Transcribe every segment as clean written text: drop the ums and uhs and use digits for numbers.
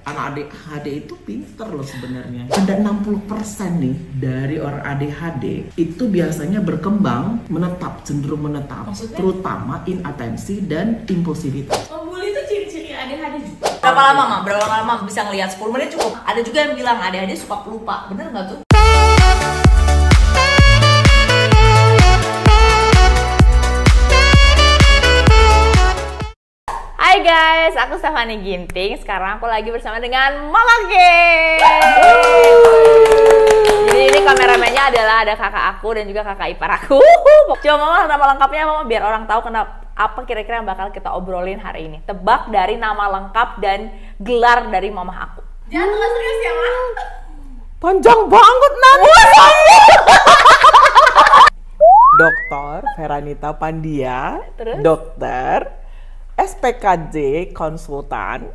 anak ADHD itu pinter loh sebenarnya. Ada 60% nih dari orang ADHD itu biasanya berkembang, cenderung menetap. Maksudnya? Terutama inatensi dan impulsivitas. Membuli itu ciri-ciri ADHD juga. Berapa lama bisa ngelihat? 10 menit cukup. Ada juga yang bilang ADHD suka pelupa. Bener nggak tuh? Hai guys, aku Stephanie Ginting. Sekarang aku lagi bersama dengan Mama G. Jadi ini kameramennya adalah ada kakak aku dan juga kakak ipar aku. Coba Mama, nama lengkapnya Mama biar orang tahu kenapa apa kira-kira yang bakal kita obrolin hari ini. Tebak dari nama lengkap dan gelar dari mama aku. Jangan nggak serius ya, Ma. Panjang banget nama. Dokter Feranita Pandia. Terus? Dokter SPKJ konsultan,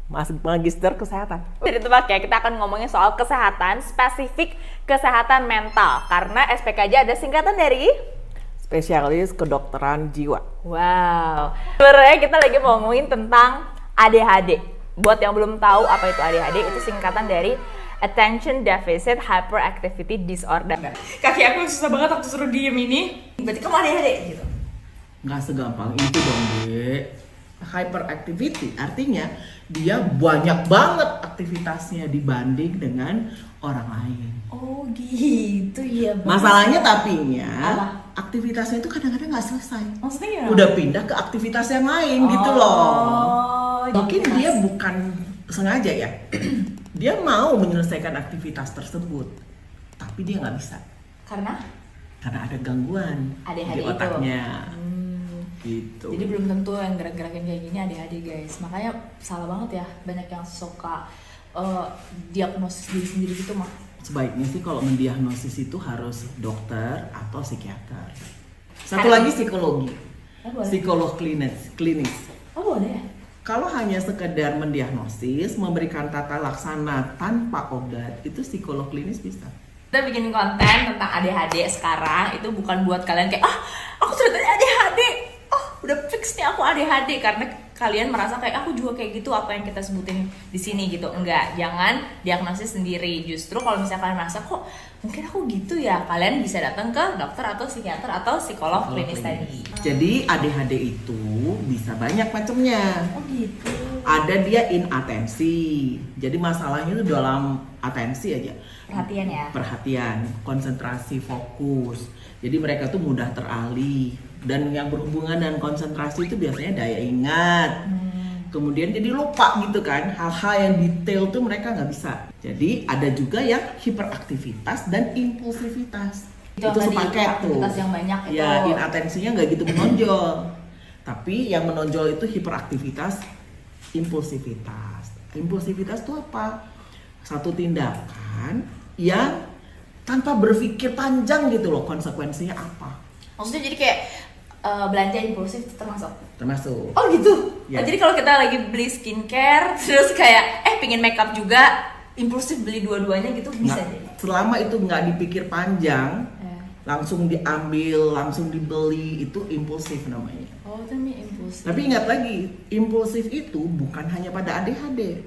magister kesehatan. Jadi tebak ya, kita akan ngomongin soal kesehatan, spesifik kesehatan mental. Karena SPKJ ada singkatan dari spesialis kedokteran jiwa. Wow. Sebenarnya kita lagi mau ngomongin tentang ADHD. Buat yang belum tahu apa itu ADHD, itu singkatan dari Attention Deficit Hyperactivity Disorder. Kaki aku susah banget waktu suruh diem ini. Berarti kamu ADHD gitu? Nggak segampang itu dong, Dek. Hyperactivity artinya dia banyak banget aktivitasnya dibanding dengan orang lain. Oh gitu ya. Masalahnya tapinya apa? Aktivitasnya itu kadang-kadang nggak selesai. Maksudnya gimana? Udah pindah ke aktivitas yang lain gitu loh. Mungkin jelas. dia bukan sengaja ya. Dia mau menyelesaikan aktivitas tersebut, tapi dia nggak bisa. Karena ada gangguan ADHD di otaknya. Gitu. Jadi belum tentu yang gerak-gerakin kayak gini ADHD guys. Makanya salah banget ya, banyak yang suka diagnosis diri sendiri gitu mah. Sebaiknya sih kalau mendiagnosis itu harus dokter atau psikiater. Satu lagi psikologi. Psikolog klinis. Oh boleh ya? Kalau hanya sekedar mendiagnosis, memberikan tata laksana tanpa obat, itu psikolog klinis bisa. Kita bikin konten tentang ADHD sekarang itu bukan buat kalian kayak aku ternyata ADHD. Udah fix nih aku ADHD karena kalian merasa kayak aku juga kayak gitu apa yang kita sebutin di sini gitu. Enggak, jangan diagnosis sendiri. Justru kalau misalnya kalian merasa kok mungkin aku gitu ya, kalian bisa datang ke dokter atau psikiater atau psikolog klinis tadi. Jadi ADHD itu bisa banyak macamnya. Oh gitu. Ada dia inatensi. Jadi masalahnya itu dalam atensi aja. Perhatian ya. Perhatian, konsentrasi, fokus. Jadi mereka tuh mudah teralih. Dan yang berhubungan dengan konsentrasi itu biasanya daya ingat. Kemudian jadi lupa gitu kan. Hal-hal yang detail tuh mereka nggak bisa. Jadi ada juga yang hiperaktivitas dan impulsivitas. Itu sepaket tuh. Yang banyak itu. Ya, inatensinya nggak gitu menonjol. Tapi yang menonjol itu hiperaktivitas, impulsivitas. Impulsivitas itu apa? Satu tindakan yang tanpa berpikir panjang gitu loh, konsekuensinya apa. Maksudnya jadi kayak belanja impulsif termasuk? Termasuk. Oh gitu? Ya. Oh, jadi kalau kita lagi beli skincare, terus kayak pingin makeup juga, impulsif beli dua-duanya gitu bisa jadi? Selama itu nggak dipikir panjang, langsung diambil, langsung dibeli, itu impulsif namanya. Oh itu namanya impulsif. Tapi ingat lagi, impulsif itu bukan hanya pada ADHD.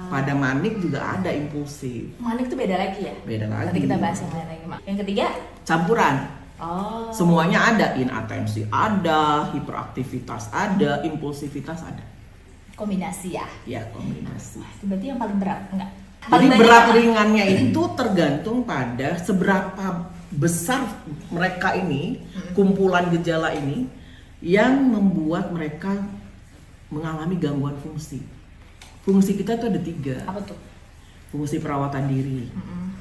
Pada manik juga ada impulsif. Manik tuh beda lagi ya? Beda lagi. Nanti kita bahas yang lain lagi, Mak. Yang ketiga? Campuran. Oh. Semuanya ada, inatensi ada, hiperaktivitas ada, impulsivitas ada. Kombinasi ya? Ya, kombinasi. Itu berarti yang paling berat, enggak? Jadi berat ringannya itu tergantung pada seberapa besar mereka ini, kumpulan gejala ini, yang membuat mereka mengalami gangguan fungsi. Fungsi kita tuh ada 3. Apa tuh? Fungsi perawatan diri.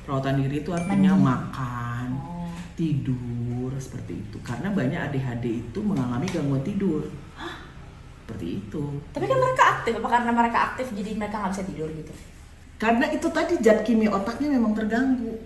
Perawatan diri itu artinya makan, tidur, seperti itu. Karena banyak ADHD itu mengalami gangguan tidur. Seperti itu. Tapi kan mereka aktif, apa karena mereka aktif jadi mereka nggak bisa tidur gitu? Karena itu tadi zat kimia otaknya memang terganggu.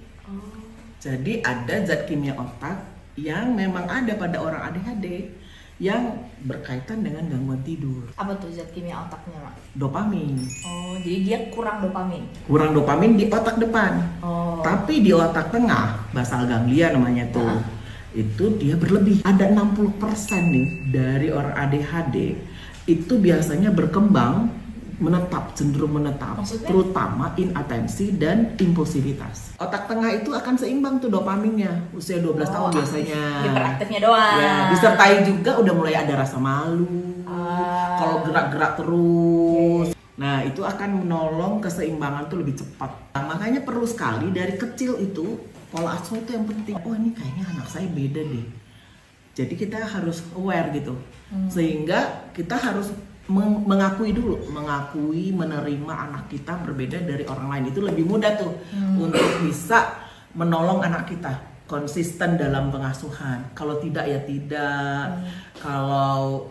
Jadi ada zat kimia otak yang memang ada pada orang ADHD yang berkaitan dengan gangguan tidur. Apa tuh zat kimia otaknya, Mak? Dopamin. Oh, jadi dia kurang dopamin. Kurang dopamin di otak depan. Oh. Tapi di otak tengah, basal ganglia namanya tuh. Itu dia berlebih. Ada 60% nih dari orang ADHD itu biasanya berkembang, menetap, cenderung menetap. Maksudnya? Terutama inatensi dan impulsivitas. Otak tengah itu akan seimbang tuh dopaminnya usia 12 tahun biasanya. Hiperaktifnya doang. Ya, disertai juga udah mulai ada rasa malu. Kalau gerak-gerak terus. Nah, itu akan menolong keseimbangan tuh lebih cepat. Nah, makanya perlu sekali dari kecil itu pola asuh itu yang penting. Oh, ini kayaknya anak saya beda deh. Jadi kita harus aware gitu. Sehingga kita harus mengakui dulu, menerima anak kita berbeda dari orang lain. Itu lebih mudah tuh untuk bisa menolong anak kita konsisten dalam pengasuhan. Kalau tidak ya tidak. Kalau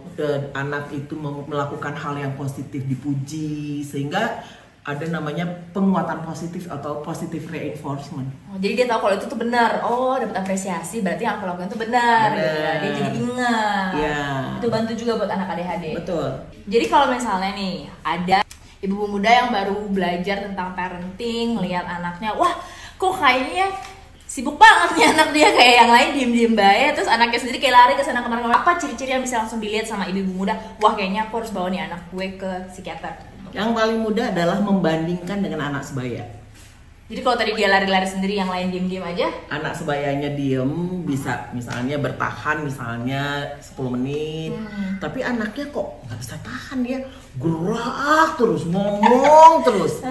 anak itu melakukan hal yang positif dipuji, sehingga ada namanya penguatan positif atau positive reinforcement. Jadi dia tahu kalau itu tuh benar. Oh, dapat apresiasi, berarti yang aku lakukan itu benar. Gitu ya. Dia jadi ingat. Ya. Itu bantu juga buat anak ADHD. Betul. Jadi kalau misalnya nih ada ibu muda yang baru belajar tentang parenting, lihat anaknya, wah, kok kayaknya sibuk banget nih anak dia, kayak yang lain diem-diem baik, terus anaknya sendiri kayak lari ke sana kemana-mana. Apa ciri-ciri yang bisa langsung dilihat sama ibu muda? Wah, kayaknya aku harus bawa nih anak gue ke psikiater. Yang paling mudah adalah membandingkan dengan anak sebaya. Jadi kalau tadi dia lari-lari sendiri, yang lain diem-diem aja. Anak sebayanya diem, bisa misalnya bertahan misalnya 10 menit. Tapi anaknya kok nggak bisa tahan, dia gerak terus, ngomong terus.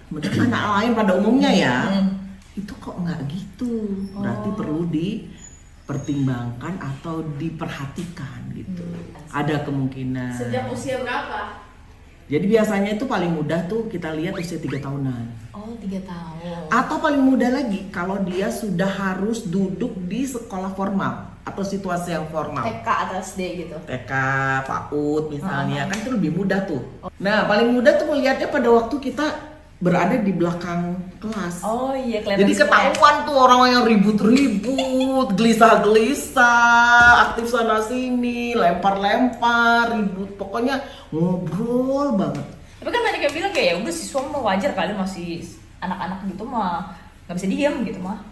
Kemudian anak lain pada umumnya ya, itu kok nggak gitu. Berarti perlu dipertimbangkan atau diperhatikan gitu. Ada kemungkinan. Sejak usia berapa? Jadi biasanya itu paling mudah tuh kita lihat usia 3 tahunan. Oh, 3 tahun. Atau paling mudah lagi kalau dia sudah harus duduk di sekolah formal atau situasi yang formal. TK atau SD gitu. TK, PAUD misalnya, kan itu lebih mudah tuh. Nah, paling mudah tuh melihatnya pada waktu kita berada di belakang kelas. Oh iya, kelihatan. Jadi ketahuan tuh orang yang ribut-ribut, gelisah-gelisah, aktif sana sini, lempar-lempar, ribut, pokoknya ngobrol banget. Tapi kan banyak yang bilang kayak ya udah siswa mah wajar kali, masih anak-anak gitu mah nggak bisa diam gitu mah.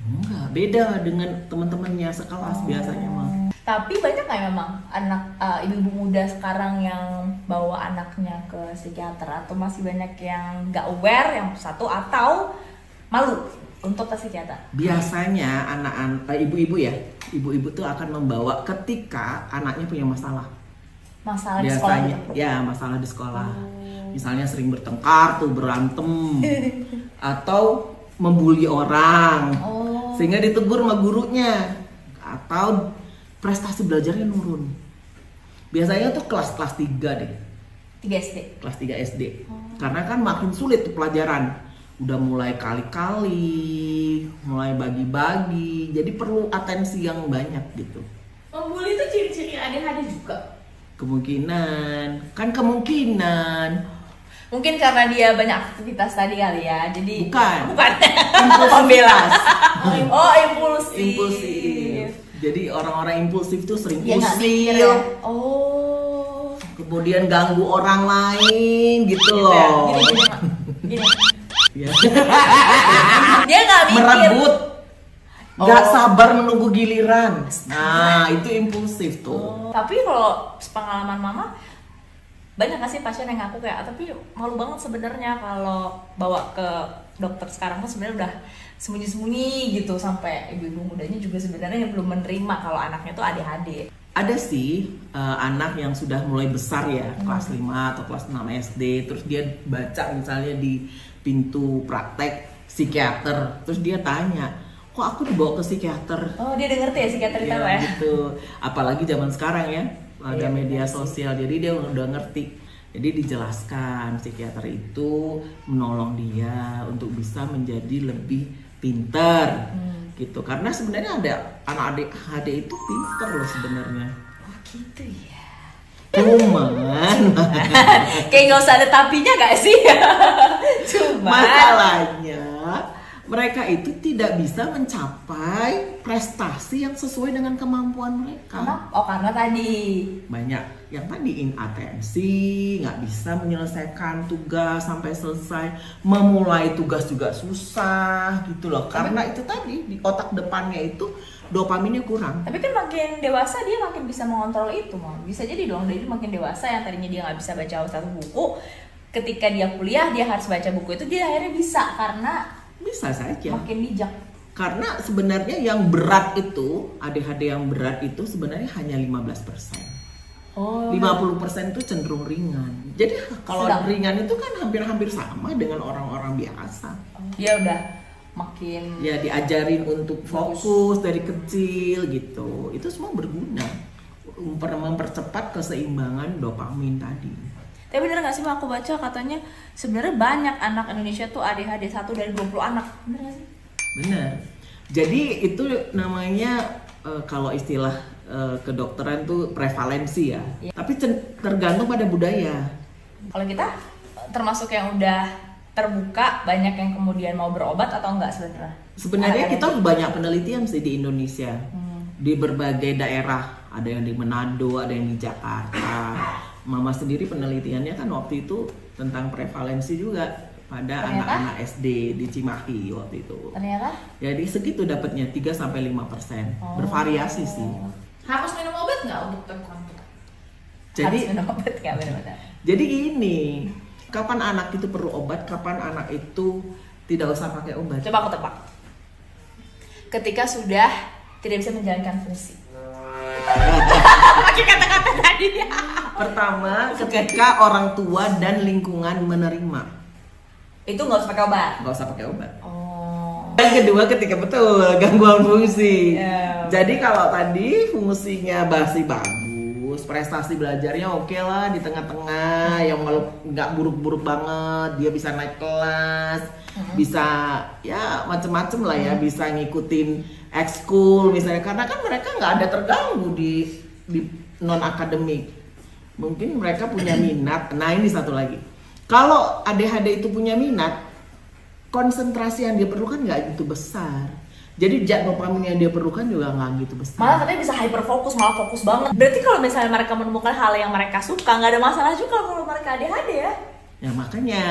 Enggak, beda dengan teman-temannya sekelas biasanya mah. Tapi banyak kayak memang anak ibu-ibu muda sekarang yang bawa anaknya ke psikiater, atau masih banyak yang nggak aware yang satu atau malu untuk ke psikiater? Biasanya ibu-ibu ya, ibu-ibu tuh akan membawa ketika anaknya punya masalah. Masalah di biasanya, sekolah gitu? Ya, masalah di sekolah. Misalnya sering bertengkar tuh, berantem atau membuli orang, sehingga ditegur sama gurunya, atau prestasi belajarnya nurun. Biasanya tuh kelas 3 deh. 3 SD? Kelas 3 SD. Karena kan makin sulit tuh pelajaran. Udah mulai kali-kali, mulai bagi-bagi. Jadi perlu atensi yang banyak gitu. Membuli itu ciri-ciri ADHD juga? Kemungkinan. Mungkin karena dia banyak aktivitas tadi kali ya. Jadi Bukan. Pembela. Impulsif. Jadi orang-orang impulsif tuh sering ya, usil, ya. kemudian ganggu orang lain gitu loh. Gini. Ya. Dia nggak mikir. Merebut, nggak sabar menunggu giliran. Nah, itu impulsif tuh. Tapi kalau pengalaman mama, banyak nggak sih pasien yang ngaku kayak, tapi malu banget sebenarnya kalau bawa ke dokter sekarang tuh sebenarnya udah sembunyi-sembunyi gitu, sampai ibu-ibu mudanya juga sebenarnya yang belum menerima kalau anaknya tuh ADHD. Ada sih anak yang sudah mulai besar ya, kelas 5 atau kelas 6 SD, terus dia baca misalnya di pintu praktek psikiater, terus dia tanya, kok aku dibawa ke psikiater? Oh, dia udah ngerti ya psikiater itu ya? Gitu. Apalagi zaman sekarang ya, ada media sosial, jadi dia udah ngerti. Jadi dijelaskan psikiater itu menolong dia untuk bisa menjadi lebih pinter gitu. Karena sebenarnya ada anak ADHD itu pinter loh sebenarnya. Oh gitu ya. Cuman kayak nggak usah ada tapinya gak sih? Cuman masalahnya mereka itu tidak bisa mencapai prestasi yang sesuai dengan kemampuan mereka. Karena tadi banyak yang tadi inatensi, nggak bisa menyelesaikan tugas sampai selesai, memulai tugas juga susah gitu loh. Karena itu tadi di otak depannya itu dopaminnya kurang. Tapi kan makin dewasa dia makin bisa mengontrol itu, Mam. Bisa jadi dong, dia makin dewasa yang tadinya dia nggak bisa baca satu buku, ketika dia kuliah dia harus baca buku itu, dia akhirnya bisa karena bisa saja. Makin bijak. Karena sebenarnya yang berat itu, ADHD yang berat itu sebenarnya hanya 15%. 50% itu cenderung ringan. Jadi kalau ringan itu kan hampir-hampir sama dengan orang-orang biasa. Dia udah makin ya diajarin untuk fokus dari kecil gitu. Itu semua berguna mempercepat keseimbangan dopamin tadi. Tapi bener gak sih, aku baca katanya sebenarnya banyak anak Indonesia tuh ADHD 1 dari 20 anak. Bener gak sih? Bener. Jadi itu namanya kalau istilah kedokteran tuh prevalensi ya. Tapi tergantung pada budaya. Kalau kita termasuk yang udah terbuka, banyak yang kemudian mau berobat atau enggak sebenarnya? Sebenarnya kita banyak penelitian sih di Indonesia. Di berbagai daerah. Ada yang di Manado, ada yang di Jakarta. Mama sendiri penelitiannya kan waktu itu tentang prevalensi juga pada anak-anak SD di Cimahi waktu itu. Ternyata? Jadi segitu dapatnya 3-5%. Bervariasi sih. Harus minum obat nggak untuk terkontrol? Jadi harus minum obat nggak benar-benar? Jadi gini, kapan anak itu perlu obat, kapan anak itu tidak usah pakai obat? Coba aku tebak. Ketika sudah tidak bisa menjalankan fungsi. Pakai kata-kata tadi ya. Pertama, ketika orang tua dan lingkungan menerima. Itu nggak usah pakai obat. Nggak usah pakai obat. Yang kedua, ketika betul gangguan fungsi. Jadi kalau tadi fungsinya masih bagus, prestasi belajarnya oke lah di tengah-tengah, yang nggak buruk-buruk banget, dia bisa naik kelas, bisa ya macem-macem lah ya, bisa ngikutin ekskul misalnya, karena kan mereka nggak ada terganggu di non akademik. Mungkin mereka punya minat. Nah ini satu lagi, kalau ADHD itu punya minat, konsentrasi yang dia perlukan nggak gitu besar. Jadi zat dopamin yang dia perlukan juga nggak gitu besar. Malah katanya bisa hyperfokus, malah fokus banget. Berarti kalau misalnya mereka menemukan hal yang mereka suka, nggak ada masalah juga kalau mereka ADHD ya? Ya makanya.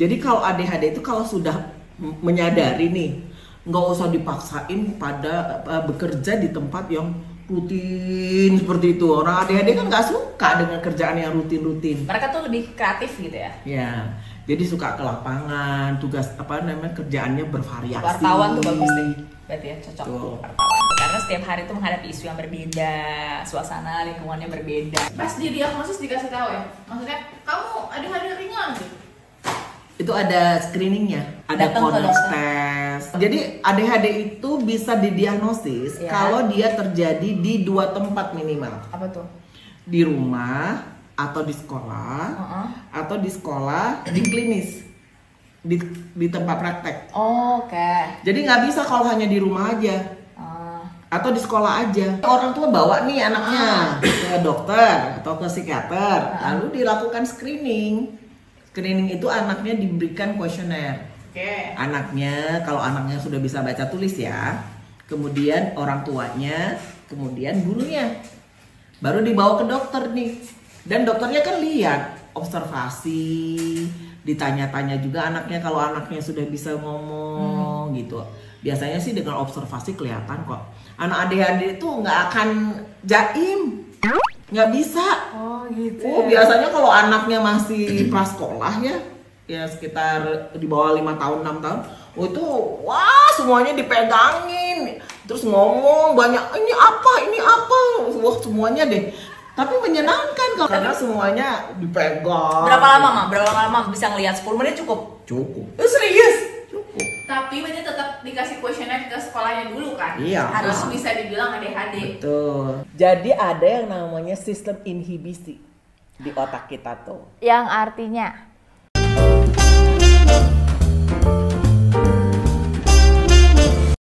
Jadi kalau ADHD itu kalau sudah menyadari nih, nggak usah dipaksain pada bekerja di tempat yang rutin seperti itu. Orang ADHD kan nggak suka dengan kerjaan yang rutin-rutin. Mereka tuh lebih kreatif gitu ya? Ya. Jadi suka ke lapangan, tugas kerjaannya bervariasi. Wartawan tuh bagus deh, berarti ya cocok tuh wartawan tuh. Karena setiap hari tuh menghadapi isu yang berbeda, suasana lingkungannya berbeda. Pas di diagnosis dikasih tahu ya, maksudnya kamu ADHD ringan gitu. Itu ada screeningnya, ada Connors test. Jadi ADHD itu bisa didiagnosis kalau dia terjadi di 2 tempat minimal. Apa tuh? Di rumah atau di sekolah, atau di sekolah di klinis, di tempat praktek. Oke. Jadi nggak bisa kalau hanya di rumah aja, atau di sekolah aja. Orang tua bawa nih anaknya ke dokter atau ke psikiater, lalu dilakukan screening. Screening itu anaknya diberikan kuesioner. Anaknya, kalau anaknya sudah bisa baca tulis ya, kemudian orang tuanya, kemudian gurunya, baru dibawa ke dokter nih. Dan dokternya kan lihat, observasi, ditanya-tanya juga anaknya, kalau anaknya sudah bisa ngomong gitu. Biasanya sih dengan observasi kelihatan kok. Anak ADHD itu nggak akan jaim, nggak bisa. Oh gitu. Biasanya kalau anaknya masih prasekolah ya sekitar di bawah 5 tahun, 6 tahun, itu wah semuanya dipegangin, terus ngomong banyak, ini apa, wah semuanya deh. Tapi menyenangkan kok, karena semuanya dipegang. Berapa lama bisa ngelihat? 10 menit cukup? Cukup. Serius? Cukup. Tapi berarti tetap dikasih kuesioner ke sekolahnya dulu kan? Iya. Harus bisa dibilang ADHD. Betul. Jadi ada yang namanya sistem inhibisi di otak kita tuh. Yang artinya?